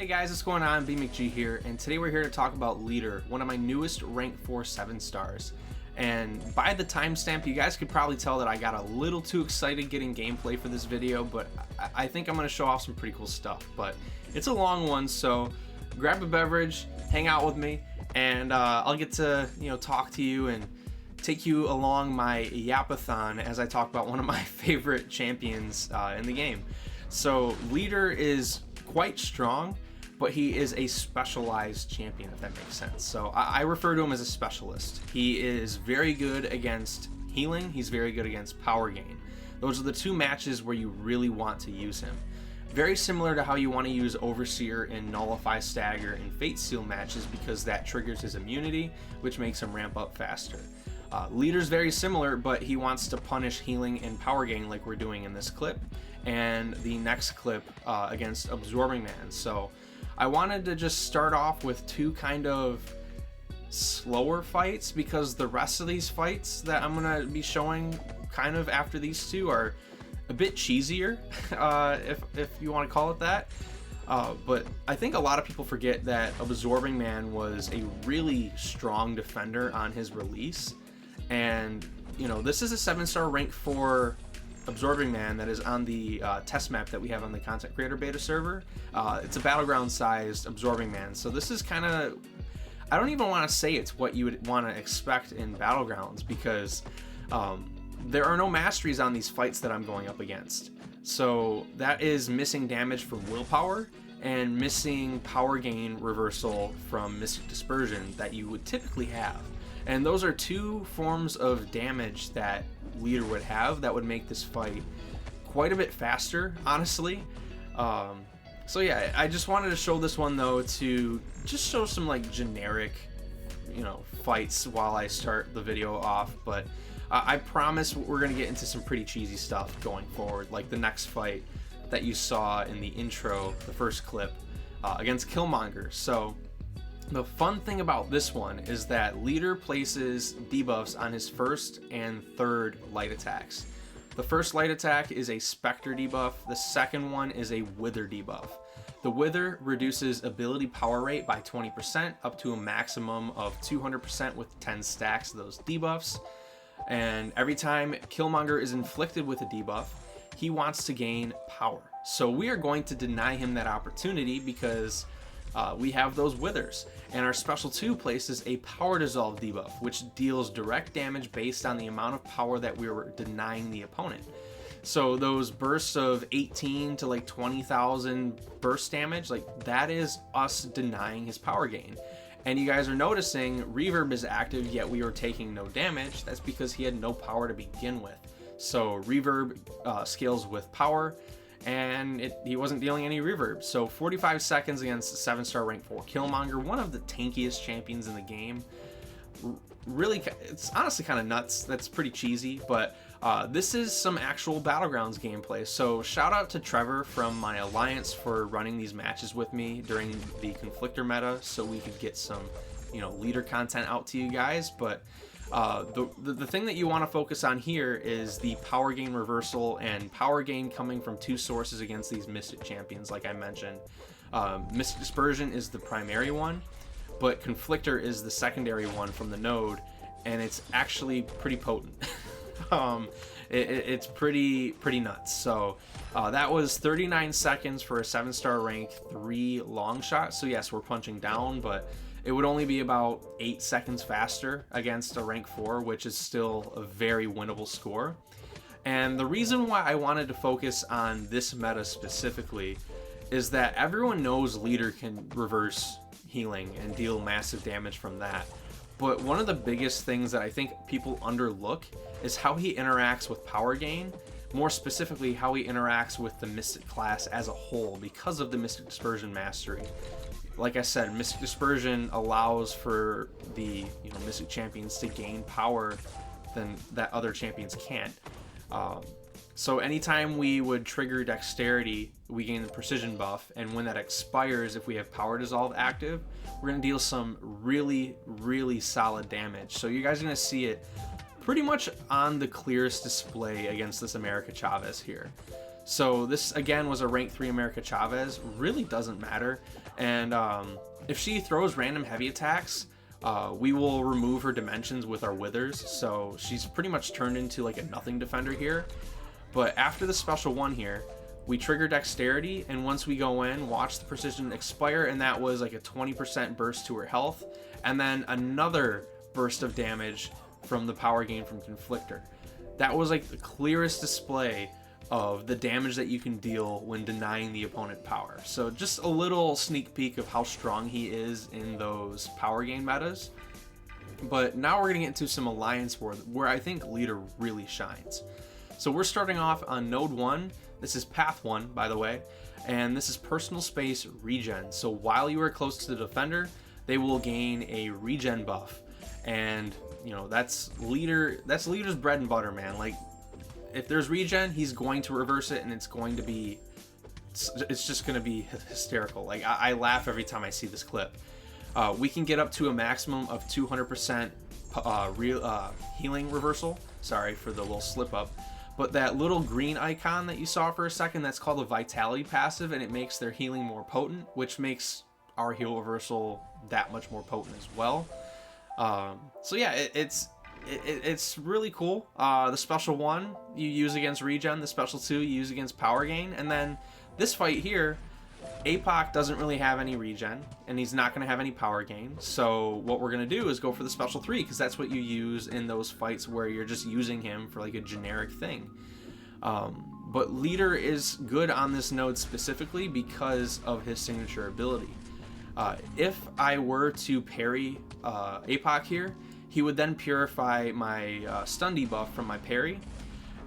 Hey guys, what's going on? BMcG here, and today we're here to talk about Leader, one of my newest rank 4 7 stars. And by the timestamp, you guys could probably tell that I got a little too excited getting gameplay for this video, but I think I'm going to show off some pretty cool stuff. But it's a long one, so grab a beverage, hang out with me, and I'll get to talk to you and take you along my yapathon as I talk about one of my favorite champions in the game. So Leader is quite strong, but he is a specialized champion, if that makes sense. So I refer to him as a specialist. He is very good against healing, he's very good against power gain. Those are the two matches where you really want to use him. Very similar to how you want to use Overseer in Nullify, Stagger, and Fate Seal matches, because that triggers his immunity, which makes him ramp up faster. Leader's very similar, but he wants to punish healing and power gain like we're doing in this clip, and the next clip against Absorbing Man. So I wanted to just start off with two kind of slower fights, because the rest of these fights that I'm going to be showing kind of after these two are a bit cheesier, if you want to call it that. But I think a lot of people forget that Absorbing Man was a really strong defender on his release. And, this is a 7-star rank 4 Absorbing Man that is on the test map that we have on the Content Creator Beta server. It's a Battleground sized Absorbing Man. So this is kind of, I don't even want to say it's what you would want to expect in Battlegrounds, because there are no masteries on these fights that I'm going up against. So that is missing damage from willpower and missing power gain reversal from Mystic Dispersion that you would typically have. And those are two forms of damage that Leader would have that would make this fight quite a bit faster, honestly. So yeah, I just wanted to show this one though to just show some like generic, fights while I start the video off. But I promise we're gonna get into some pretty cheesy stuff going forward, like the next fight that you saw in the intro, the first clip, against Killmonger. So the fun thing about this one is that Leader places debuffs on his first and third light attacks. The first light attack is a Spectre debuff, the second one is a Wither debuff. The Wither reduces ability power rate by 20% up to a maximum of 200% with 10 stacks of those debuffs. And every time Killmonger is inflicted with a debuff, he wants to gain power. So we are going to deny him that opportunity, because we have those Withers. And our Special 2 places a Power Dissolve debuff, which deals direct damage based on the amount of power that we were denying the opponent. So those bursts of 18 to like 20,000 burst damage, like that is us denying his power gain. And you guys are noticing Reverb is active, yet we are taking no damage. That's because he had no power to begin with. So Reverb scales with power, and he wasn't dealing any reverb. So 45 seconds against a 7-star rank 4 Killmonger, one of the tankiest champions in the game. Really, it's honestly kind of nuts. That's pretty cheesy, but this is some actual Battlegrounds gameplay. So shout out to Trevor from my alliance for running these matches with me during the Conflictor meta, so we could get some, Leader content out to you guys. But the thing that you want to focus on here is the power gain reversal, and power gain coming from two sources against these Mystic champions, like I mentioned. Mystic Dispersion is the primary one, but Conflictor is the secondary one from the node, and it's actually pretty potent. It's pretty nuts. So that was 39 seconds for a 7-star rank 3 long shot. So yes, we're punching down, but it would only be about 8 seconds faster against a rank 4, which is still a very winnable score. And the reason why I wanted to focus on this meta specifically is that everyone knows Leader can reverse healing and deal massive damage from that. But one of the biggest things that I think people underlook is how he interacts with power gain, more specifically how he interacts with the Mystic class as a whole, because of the Mystic Dispersion mastery. Like I said, Mystic Dispersion allows for the Mystic champions to gain power that other champions can't. So anytime we would trigger Dexterity, we gain the Precision buff, and when that expires, if we have Power Dissolve active, we're going to deal some really, really solid damage. So you guys are going to see it pretty much on the clearest display against this America Chavez here. So this again was a rank 3 America Chavez. Really doesn't matter. And if she throws random heavy attacks, we will remove her dimensions with our withers, so she's pretty much turned into like a nothing defender here. But after the special one here, we trigger dexterity, and once we go in, watch the precision expire, and that was like a 20% burst to her health, and then another burst of damage from the power gain from Conflictor. That was like the clearest display of the damage that you can deal when denying the opponent power. So just a little sneak peek of how strong he is in those power gain metas. But now we're gonna get into some Alliance War, where I think Leader really shines. So we're starting off on node 1. This is path 1, by the way, and this is personal space regen. So while you are close to the defender, they will gain a regen buff. And you know, that's Leader's bread and butter, man. Like, if there's regen, he's going to reverse it, and it's just gonna be hysterical. Like, I laugh every time I see this clip. We can get up to a maximum of 200% healing reversal. Sorry for the little slip up. But that little green icon that you saw for a second, that's called a Vitality passive, and it makes their healing more potent, which makes our heal reversal that much more potent as well. So yeah, it's really cool. The special 1 you use against regen, the special 2 you use against power gain, and then this fight here, APOC doesn't really have any regen, and he's not going to have any power gain. So what we're going to do is go for the special 3, because that's what you use in those fights where you're just using him for like a generic thing. But Leader is good on this node specifically because of his signature ability. If I were to parry APOC here, he would then purify my stun debuff from my parry,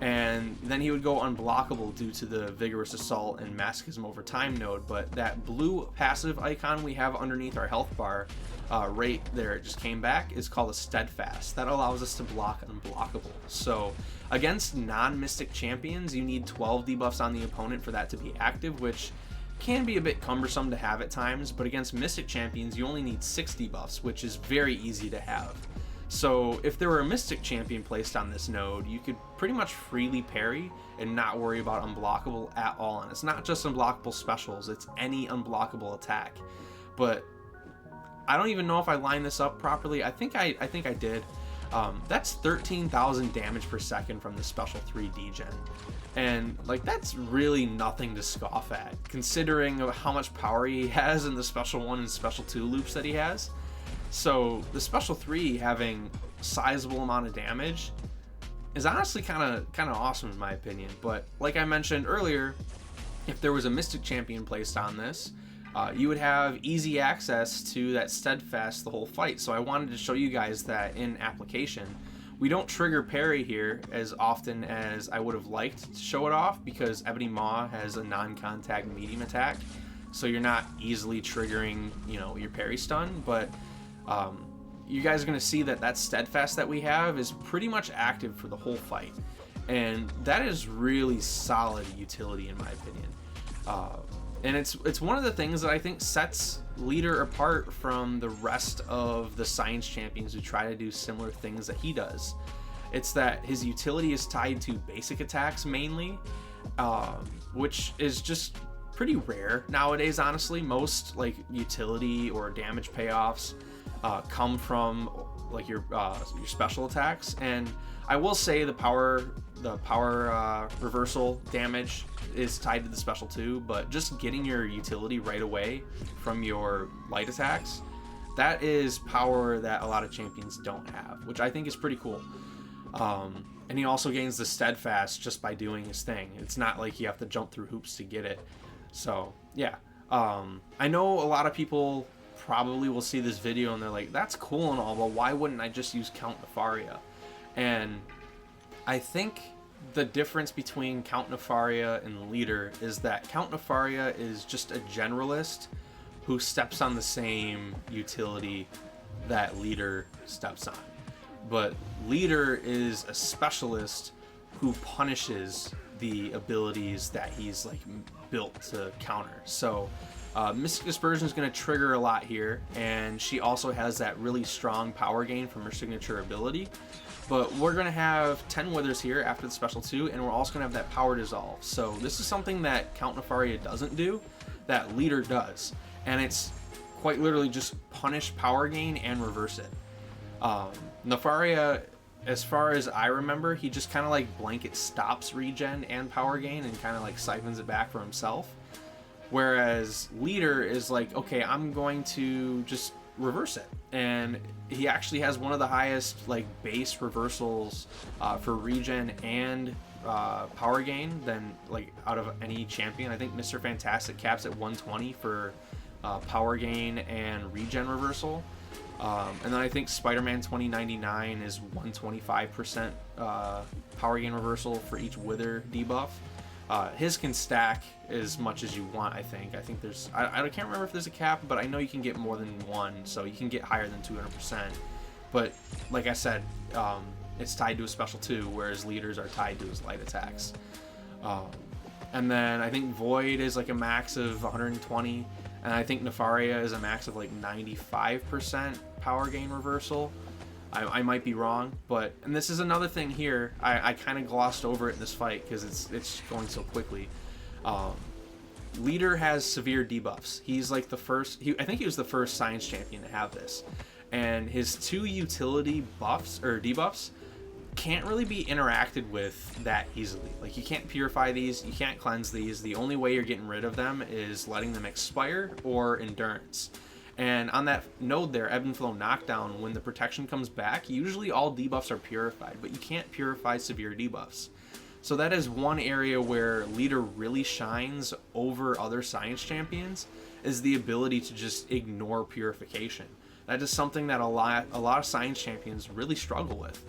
and then he would go unblockable due to the Vigorous Assault and Masochism over time node. But that blue passive icon we have underneath our health bar, right there, it just came back, is called a Steadfast. That allows us to block unblockable. So against non-Mystic champions, you need 12 debuffs on the opponent for that to be active, which can be a bit cumbersome to have at times. But against Mystic champions, you only need 6 debuffs, which is very easy to have. So if there were a Mystic champion placed on this node, you could pretty much freely parry and not worry about unblockable at all. And it's not just unblockable specials, it's any unblockable attack. But I don't even know if I lined this up properly. I think I did. That's 13,000 damage per second from the special 3 degen. And like, that's really nothing to scoff at, considering how much power he has in the special 1 and special 2 loops that he has. So the special 3 having sizable amount of damage is honestly kind of awesome in my opinion. But like I mentioned earlier, if there was a Mystic champion placed on this, you would have easy access to that Steadfast the whole fight. So I wanted to show you guys that in application. We don't trigger parry here as often as I would have liked to show it off, because Ebony Maw has a non-contact medium attack, so you're not easily triggering, you know, your parry stun. But you guys are going to see that that Steadfast that we have is pretty much active for the whole fight, and that is really solid utility in my opinion. And it's one of the things that I think sets Leader apart from the rest of the Science champions who try to do similar things that he does. It's that his utility is tied to basic attacks mainly, which is just pretty rare nowadays, honestly. Most like utility or damage payoffs come from like your special attacks. And I will say the power reversal damage is tied to the special 2, but just getting your utility right away from your light attacks, that is power that a lot of champions don't have, which I think is pretty cool. And he also gains the Steadfast just by doing his thing. It's not like you have to jump through hoops to get it. So yeah, I know a lot of people probably will see this video and they're like, that's cool and all, but why wouldn't I just use Count Nefaria? And I think the difference between Count Nefaria and Leader is that Count Nefaria is just a generalist who steps on the same utility that Leader steps on. But Leader is a specialist who punishes the abilities that he's like built to counter. So Mystic Dispersion is going to trigger a lot here, and she also has that really strong power gain from her signature ability. But we're going to have 10 Withers here after the special 2, and we're also going to have that Power Dissolve. So this is something that Count Nefaria doesn't do, that Leader does. and it's quite literally just punish power gain and reverse it. Nefaria, as far as I remember, he just kind of like blanket stops regen and power gain and kind of like siphons it back for himself. Whereas Leader is like, okay, I'm going to just reverse it. And he actually has one of the highest like base reversals for regen and power gain than like out of any champion. I think Mr. Fantastic caps at 120 for power gain and regen reversal. And then I think Spider-Man 2099 is 125% power gain reversal for each Wither debuff. His can stack as much as you want, I think. I think there's... I can't remember if there's a cap, but I know you can get more than one, so you can get higher than 200%. But, like I said, it's tied to a special too, whereas Leaders are tied to his light attacks. And then I think Void is like a max of 120, and I think Nefaria is a max of like 95% power gain reversal. I might be wrong, but, and this is another thing here, I kind of glossed over it in this fight because it's going so quickly. Leader has severe debuffs. He's like the first, I think he was the first science champion to have this. And his 2 utility buffs, or debuffs, can't really be interacted with that easily. Like, you can't purify these, you can't cleanse these. The only way you're getting rid of them is letting them expire or endurance. And on that node there, Ebb and Flow Knockdown, when the protection comes back, usually all debuffs are purified, but you can't purify severe debuffs. So that is one area where Leader really shines over other science champions, is the ability to just ignore purification. That is something that a lot of science champions really struggle with.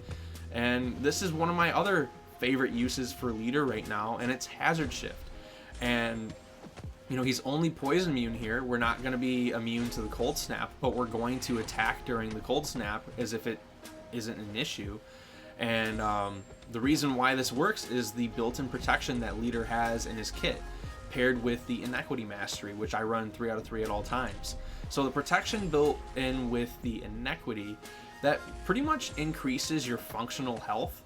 And this is one of my other favorite uses for Leader right now, and it's Hazard Shift. And you know, he's only poison immune here. We're not going to be immune to the cold snap, but we're going to attack during the cold snap as if it isn't an issue. And the reason why this works is the built-in protection that Leader has in his kit, paired with the Inequity Mastery, which I run 3 out of 3 at all times. So the protection built in with the Inequity, that pretty much increases your functional health,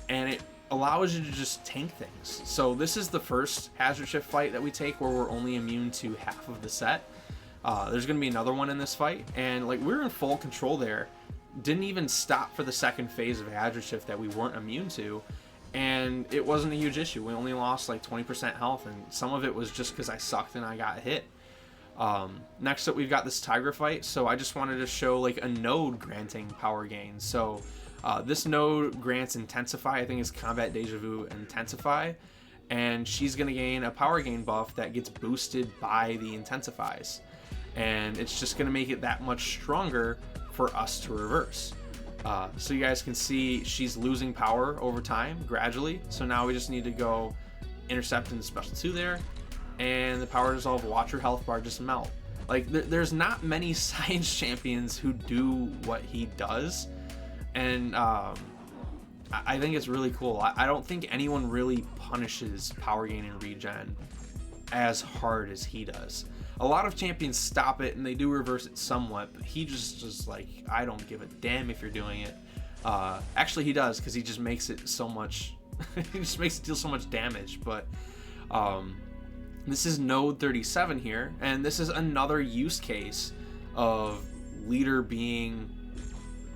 and it allows you to just tank things. So this is the first Hazard Shift fight that we take where we're only immune to half of the set. There's going to be another one in this fight, and like, we're in full control there. Didn't even stop for the second phase of Hazard Shift that we weren't immune to, and it wasn't a huge issue. We only lost like 20% health, and some of it was just because I sucked and I got hit. Next up, we've got this Tigra fight, so I just wanted to show like a node granting power gain. So this node grants Intensify. I think it's Combat Deja Vu Intensify, and she's going to gain a power gain buff that gets boosted by the Intensifies, and it's just going to make it that much stronger for us to reverse. So you guys can see she's losing power over time gradually, so now we just need to go Intercept in Special 2 there, and the Power Dissolve, watch your health bar just melt. Like, there's not many science champions who do what he does, and I think it's really cool. I don't think anyone really punishes power gain and regen as hard as he does. A lot of champions stop it and they do reverse it somewhat, but he just like, I don't give a damn if you're doing it. Actually he does, because he just makes it so much he just makes it deal so much damage. But this is node 37 here, and this is another use case of Leader being,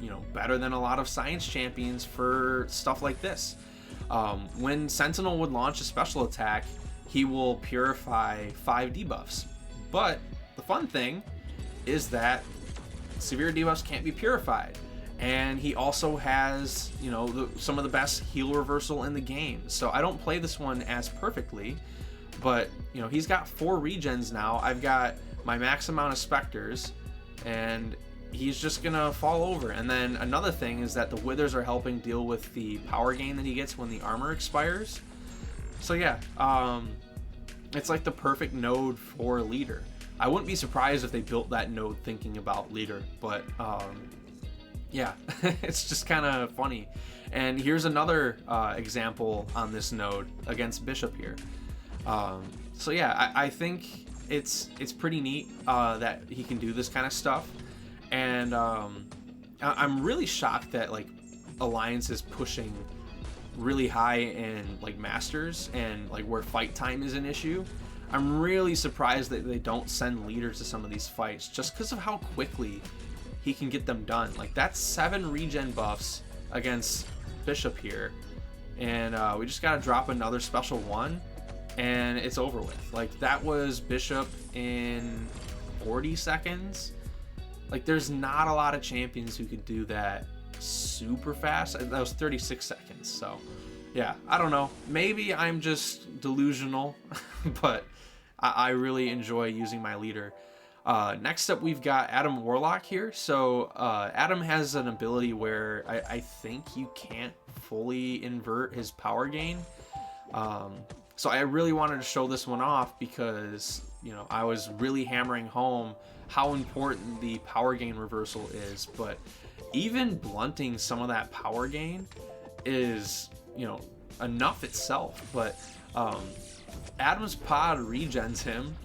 you know, better than a lot of science champions for stuff like this. When Sentinel would launch a special attack, he will purify 5 debuffs. But the fun thing is that severe debuffs can't be purified. And he also has, you know, some of the best heal reversal in the game. So I don't play this one as perfectly, but, you know, he's got 4 regens now. I've got my max amount of Spectres, and he's just gonna fall over. And then another thing is that the Withers are helping deal with the power gain that he gets when the armor expires. So yeah, it's like the perfect node for Leader. I wouldn't be surprised if they built that node thinking about Leader, but yeah, it's just kind of funny. And here's another example on this node against Bishop here. So yeah, I think it's pretty neat that he can do this kind of stuff. And I'm really shocked that like Alliance is pushing really high in like Masters and like where fight time is an issue. I'm really surprised that they don't send leader to some of these fights just because of how quickly he can get them done. Like, that's 7 regen buffs against Bishop here, and we just gotta drop another special one and it's over with. Like, that was Bishop in 40 seconds. Like, there's not a lot of champions who could do that super fast. That was 36 seconds. So yeah, I don't know, maybe I'm just delusional but I really enjoy using my leader. Next up, we've got Adam Warlock here. So Adam has an ability where I think you can't fully invert his power gain. So I really wanted to show this one off because, you know, I was really hammering home how important the power gain reversal is. But even blunting some of that power gain is, you know, enough itself. But Adam's pod regens him,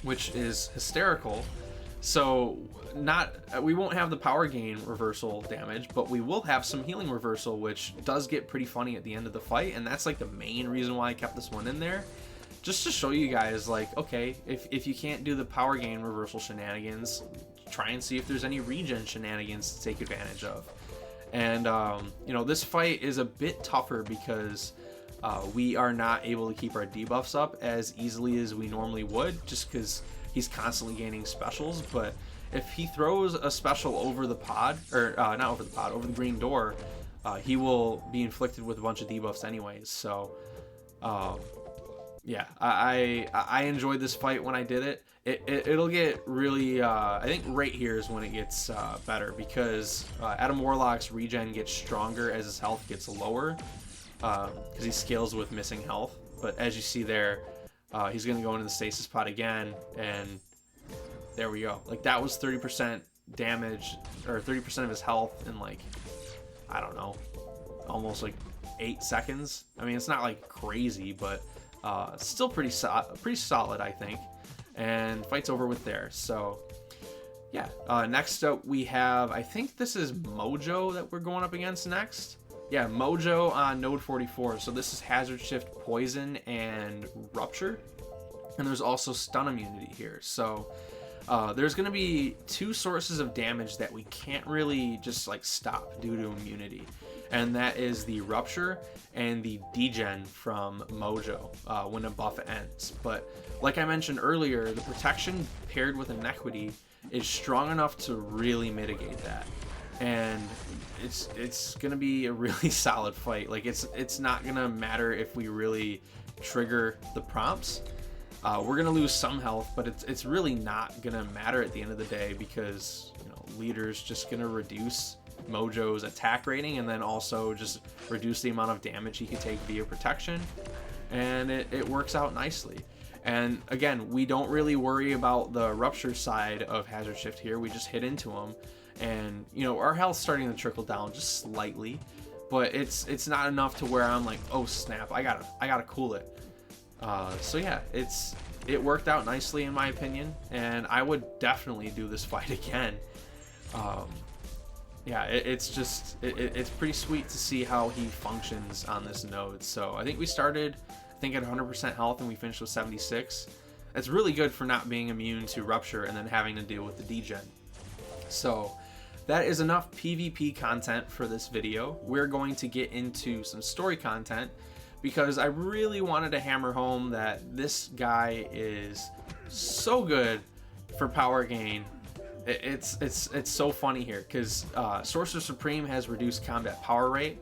which is hysterical. So we won't have the power gain reversal damage, but we will have some healing reversal, which does get pretty funny at the end of the fight. And that's like the main reason why I kept this one in there, just to show you guys, like, okay, if you can't do the power gain reversal shenanigans, try and see if there's any regen shenanigans to take advantage of. And you know, this fight is a bit tougher because we are not able to keep our debuffs up as easily as we normally would, just because he's constantly gaining specials. But if he throws a special over the pod, or not over the pod, over the green door, he will be inflicted with a bunch of debuffs anyways. So yeah, I enjoyed this fight when I did it. It'll get really, I think right here is when it gets better, because Adam Warlock's regen gets stronger as his health gets lower, because he scales with missing health. But as you see there, he's going to go into the stasis pod again, and there we go. Like, that was 30% damage, or 30% of his health in, like, I don't know, almost like 8 seconds. I mean, it's not like crazy, but still pretty solid, I think. And fight's over with there. So yeah, next up we have, I think this is Mojo that we're going up against next. Yeah, Mojo on node 44. So this is Hazard Shift, Poison, and Rupture. And there's also stun immunity here. So there's going to be 2 sources of damage that we can't really just like stop due to immunity. And that is the Rupture and the degen from Mojo when a buff ends. But like I mentioned earlier, the protection paired with Inequity is strong enough to really mitigate that. And it's gonna be a really solid fight. Like, it's not gonna matter if we really trigger the prompts. We're gonna lose some health, but it's really not gonna matter at the end of the day, because, you know, leader's just gonna reduce Mojo's attack rating and then also just reduce the amount of damage he can take via protection, and it works out nicely. And again, we don't really worry about the Rupture side of Hazard Shift here. We just hit into him, and, you know, our health's starting to trickle down just slightly, but it's not enough to where I'm like, oh snap, I gotta cool it. So yeah, it worked out nicely in my opinion, and I would definitely do this fight again. Yeah, it's pretty sweet to see how he functions on this node. So I think we started, I think, at 100% health, and we finished with 76. That's really good for not being immune to Rupture and then having to deal with the degen. So that is enough PvP content for this video. We're going to get into some story content, because I really wanted to hammer home that this guy is so good for power gain. It's so funny here, because Sorcerer Supreme has reduced combat power rate,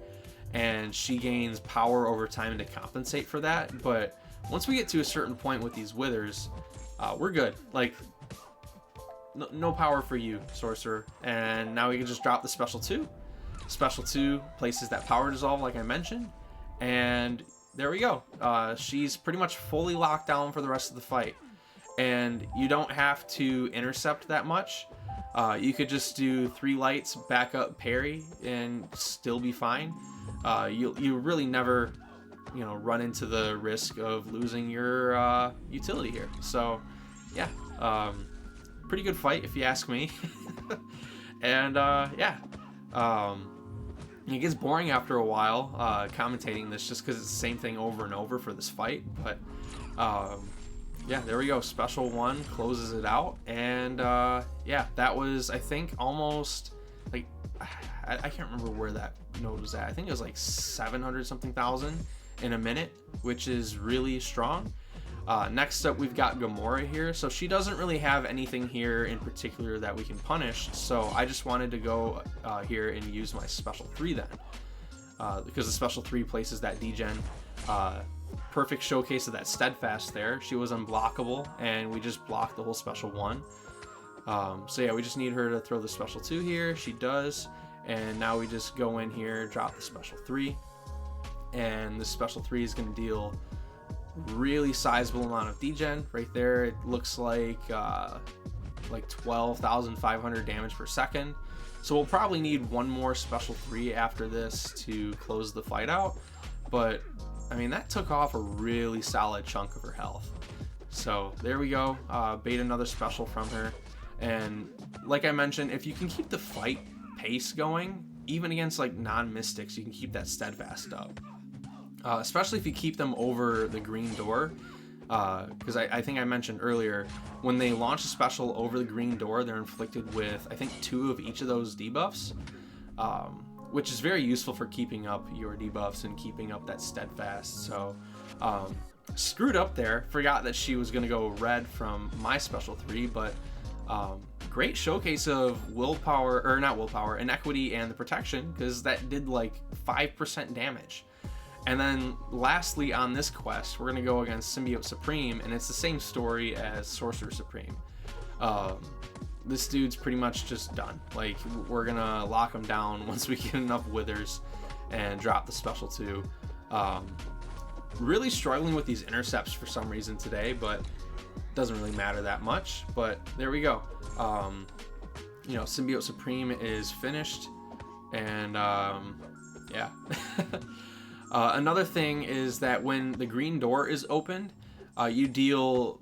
and she gains power over time to compensate for that. But once we get to a certain point with these withers, we're good. Like, no power for you, Sorcerer. And now we can just drop the special 2. Special 2 places that power dissolve, like I mentioned, and there we go. She's pretty much fully locked down for the rest of the fight, and you don't have to intercept that much. You could just do 3 lights, back up, parry, and still be fine. You really never, you know, run into the risk of losing your utility here. So yeah, pretty good fight if you ask me. And yeah, it gets boring after a while commentating this, just because it's the same thing over and over for this fight. But yeah, there we go. Special 1 closes it out. And yeah, that was, I think, almost like, I can't remember where that node was at. I think it was like 700 something thousand in a minute, which is really strong. Next up, we've got Gamora here. So she doesn't really have anything here in particular that we can punish. So I just wanted to go here and use my special 3 then. Because the special 3 places that degen. Perfect showcase of that Steadfast there. She was unblockable, and we just blocked the whole special 1. So yeah, we just need her to throw the special 2 here. She does. And now we just go in here, drop the special 3. And the special 3 is going to deal really sizable amount of degen right there. It looks like 12,500 damage per second. So we'll probably need one more special 3 after this to close the fight out, but I mean, that took off a really solid chunk of her health. So there we go. Bait another special from her, and like I mentioned, if you can keep the fight pace going even against like non-mystics, you can keep that Steadfast up. Especially if you keep them over the green door, because I think I mentioned earlier, when they launch a special over the green door, they're inflicted with, I think, 2 of each of those debuffs, which is very useful for keeping up your debuffs and keeping up that Steadfast. So screwed up there, forgot that she was going to go red from my special 3, but great showcase of willpower, or not willpower, inequity and the protection, because that did like 5% damage. And then lastly on this quest, we're going to go against Symbiote Supreme, and it's the same story as Sorcerer Supreme. This dude's pretty much just done. Like, we're going to lock him down once we get enough withers and drop the special 2. Really struggling with these intercepts for some reason today, but doesn't really matter that much. But there we go. You know, Symbiote Supreme is finished, and yeah. Another thing is that when the green door is opened, you deal,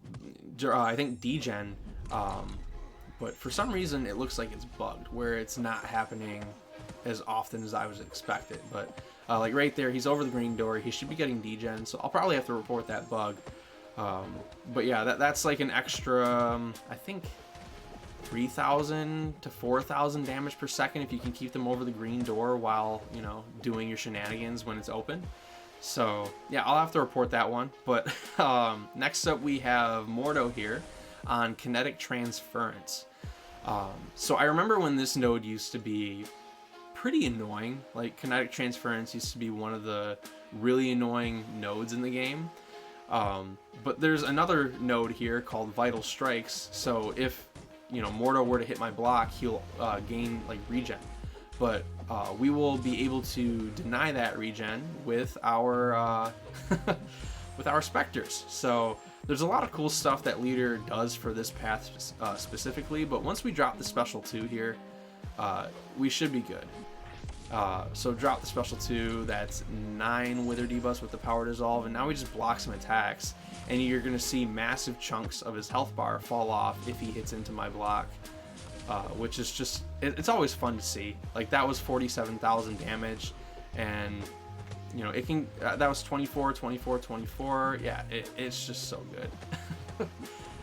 I think, degen, but for some reason it looks like it's bugged, where it's not happening as often as I was expected. But like right there, he's over the green door, he should be getting degen, so I'll probably have to report that bug. But yeah, that's like an extra, I think, 3,000 to 4,000 damage per second if you can keep them over the green door while, you know, doing your shenanigans when it's open. So yeah, I'll have to report that one. But next up we have Mojo here on Kinetic Transference. So I remember when this node used to be pretty annoying. Like, Kinetic Transference used to be one of the really annoying nodes in the game. But there's another node here called Vital Strikes. So if, you know, Mojo were to hit my block, he'll gain like regen, but we will be able to deny that regen with our with our specters. So there's a lot of cool stuff that leader does for this path specifically, but once we drop the special 2 here, we should be good. So drop the special 2, that's 9 wither debuffs with the power dissolve, and now we just block some attacks, and you're going to see massive chunks of his health bar fall off if he hits into my block, which is just, it's always fun to see. Like, that was 47,000 damage, and you know, it can, that was 24, 24, 24, yeah, it's just so good.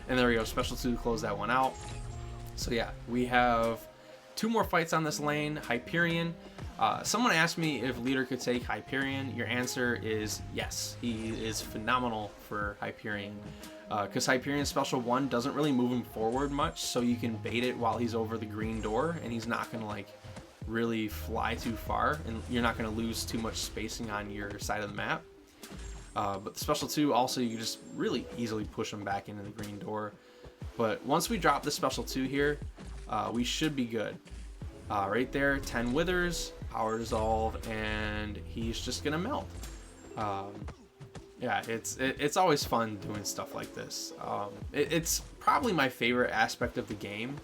And there we go, special 2 to close that one out. So yeah, we have 2 more fights on this lane. Hyperion. Someone asked me if leader could take Hyperion. Your answer is yes. He is phenomenal for Hyperion, because Hyperion special 1 doesn't really move him forward much, so you can bait it while he's over the green door, and he's not gonna like really fly too far, and you're not gonna lose too much spacing on your side of the map. But the special 2 also, you just really easily push him back into the green door. But once we drop the special 2 here, we should be good. Right there, 10 withers, power dissolve, and he's just gonna melt. Yeah, it's always fun doing stuff like this. It's probably my favorite aspect of the game,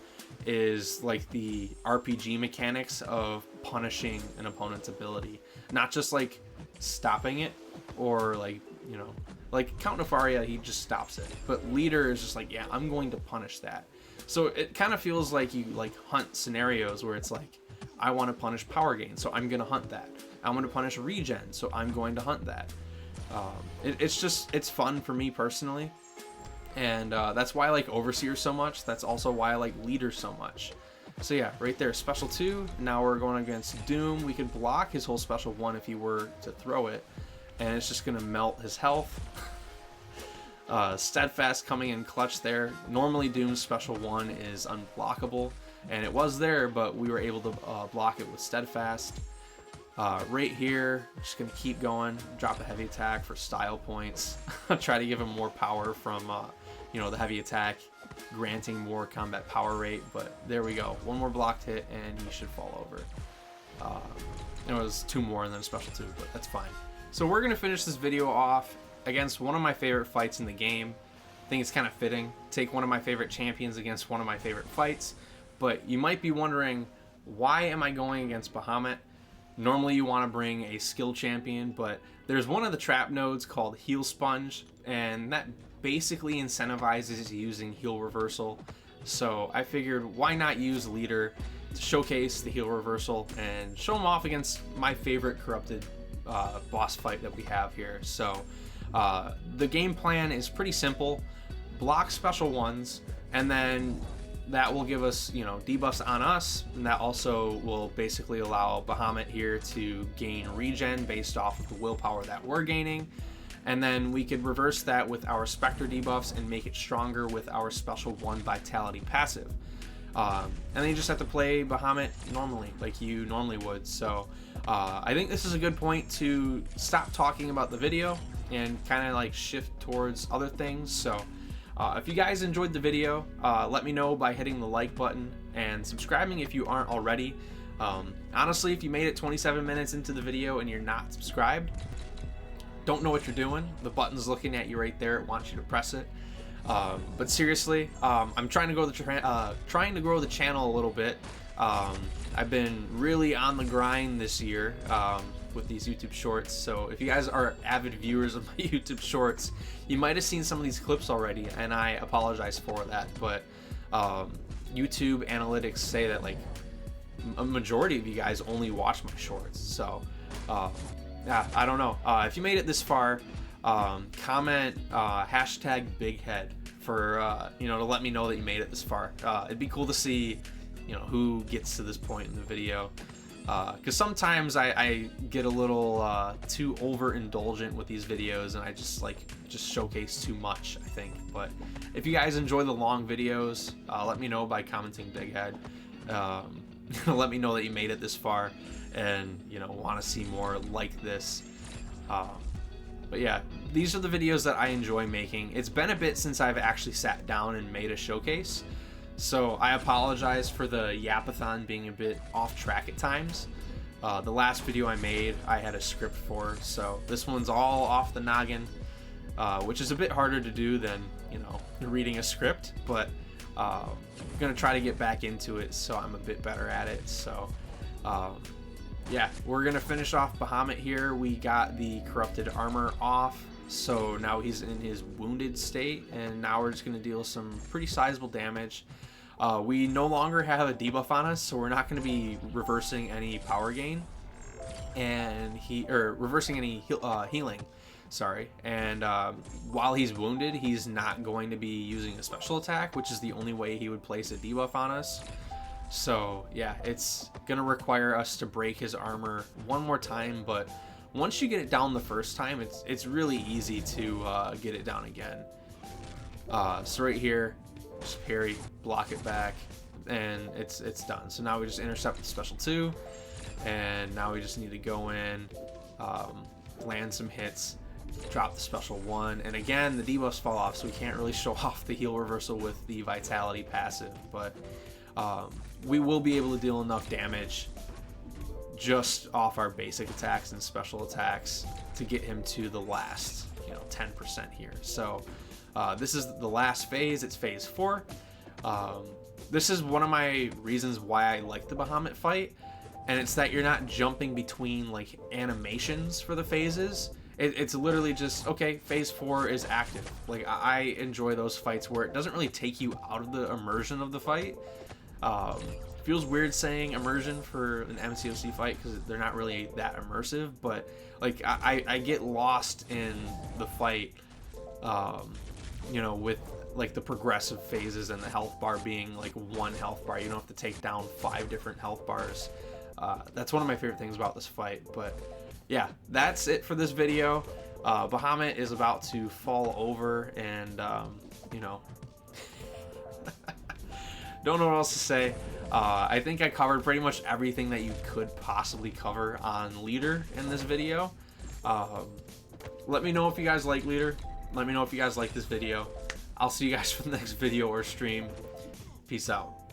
is like the RPG mechanics of punishing an opponent's ability, not just like stopping it, or like, you know, like Count Nefaria, he just stops it, but leader is just like, yeah, I'm going to punish that. So it kind of feels like you like hunt scenarios where it's like, I want to punish power gain, so I'm going to hunt that. I want to punish regen, so I'm going to hunt that. It's just, it's fun for me personally. And that's why I like Overseer so much. That's also why I like Leader so much. So yeah, right there, special 2. Now we're going against Doom. We could block his whole special 1 if he were to throw it, and it's just gonna melt his health. Steadfast coming in clutch there. Normally Doom's special 1 is unblockable, and it was there, but we were able to block it with Steadfast. Right here, just gonna keep going, drop a heavy attack for style points. Try to give him more power from you know, the heavy attack granting more combat power rate, but there we go. One more blocked hit and he should fall over. It was 2 more and then a special 2, but that's fine. So we're gonna finish this video off against one of my favorite fights in the game. I think it's kind of fitting. Take one of my favorite champions against one of my favorite fights, but you might be wondering, why am I going against Bahamut? Normally you want to bring a skill champion, but there's one of the trap nodes called Heal Sponge, and that basically incentivizes using heal reversal. So I figured, why not use Leader to showcase the heal reversal and show him off against my favorite corrupted boss fight that we have here. So the game plan is pretty simple. Block special 1s, and then that will give us, you know, debuffs on us, and that also will basically allow Bahamut here to gain regen based off of the willpower that we're gaining. And then we could reverse that with our Spectre debuffs and make it stronger with our special 1 Vitality passive. And then you just have to play Bahamut normally, like you normally would. So I think this is a good point to stop talking about the video and kind of like shift towards other things. So if you guys enjoyed the video, let me know by hitting the like button and subscribing if you aren't already. Honestly, if you made it 27 minutes into the video and you're not subscribed, don't know what you're doing. The button's looking at you right there. It wants you to press it. But seriously, I'm trying to grow the channel a little bit. I've been really on the grind this year with these YouTube shorts. So if you guys are avid viewers of my YouTube shorts, you might have seen some of these clips already, and I apologize for that. But YouTube analytics say that like a majority of you guys only watch my shorts. So yeah, I don't know. If you made it this far, comment hashtag big head for you know, to let me know that you made it this far. It'd be cool to see, you know, who gets to this point in the video, because sometimes I get a little too overindulgent with these videos, and I just showcase too much, I think. But if you guys enjoy the long videos, let me know by commenting big head. Let me know that you made it this far and, you know, want to see more like this. But yeah, these are the videos that I enjoy making. It's been a bit since I've actually sat down and made a showcase, so I apologize for the yapathon being a bit off track at times. The last video I made, I had a script for, so this one's all off the noggin, which is a bit harder to do than, you know, reading a script, but I'm gonna try to get back into it so I'm a bit better at it. So yeah, we're gonna finish off Bahamut here. We got the corrupted armor off, so now he's in his wounded state, and now we're just gonna deal some pretty sizable damage. We no longer have a debuff on us, so we're not gonna be reversing any power gain, and reversing any healing. Sorry, and while he's wounded, he's not going to be using a special attack, which is the only way he would place a debuff on us. So yeah, it's gonna require us to break his armor one more time, but once you get it down the first time, it's really easy to get it down again. So right here, just parry, block it back, and it's done. So now we just intercept the special 2, and now we just need to go in, land some hits, drop the special 1, and again the debuffs fall off, so we can't really show off the heal reversal with the vitality passive, but we will be able to deal enough damage just off our basic attacks and special attacks to get him to the last, you know, 10% here. So this is the last phase. It's phase 4. This is one of my reasons why I like the Bahamut fight, and it's that you're not jumping between like animations for the phases. It's literally just, okay, phase 4 is active. Like, I enjoy those fights where it doesn't really take you out of the immersion of the fight. Feels weird saying immersion for an MCOC fight because they're not really that immersive, but like I get lost in the fight, you know, with like the progressive phases and the health bar being like one health bar. You don't have to take down 5 different health bars. That's one of my favorite things about this fight. But yeah, that's it for this video. Bahamut is about to fall over, and you know, don't know what else to say. I think I covered pretty much everything that you could possibly cover on leader in this video. Let me know if you guys like leader. Let me know if you guys like this video. I'll see you guys for the next video or stream. Peace out.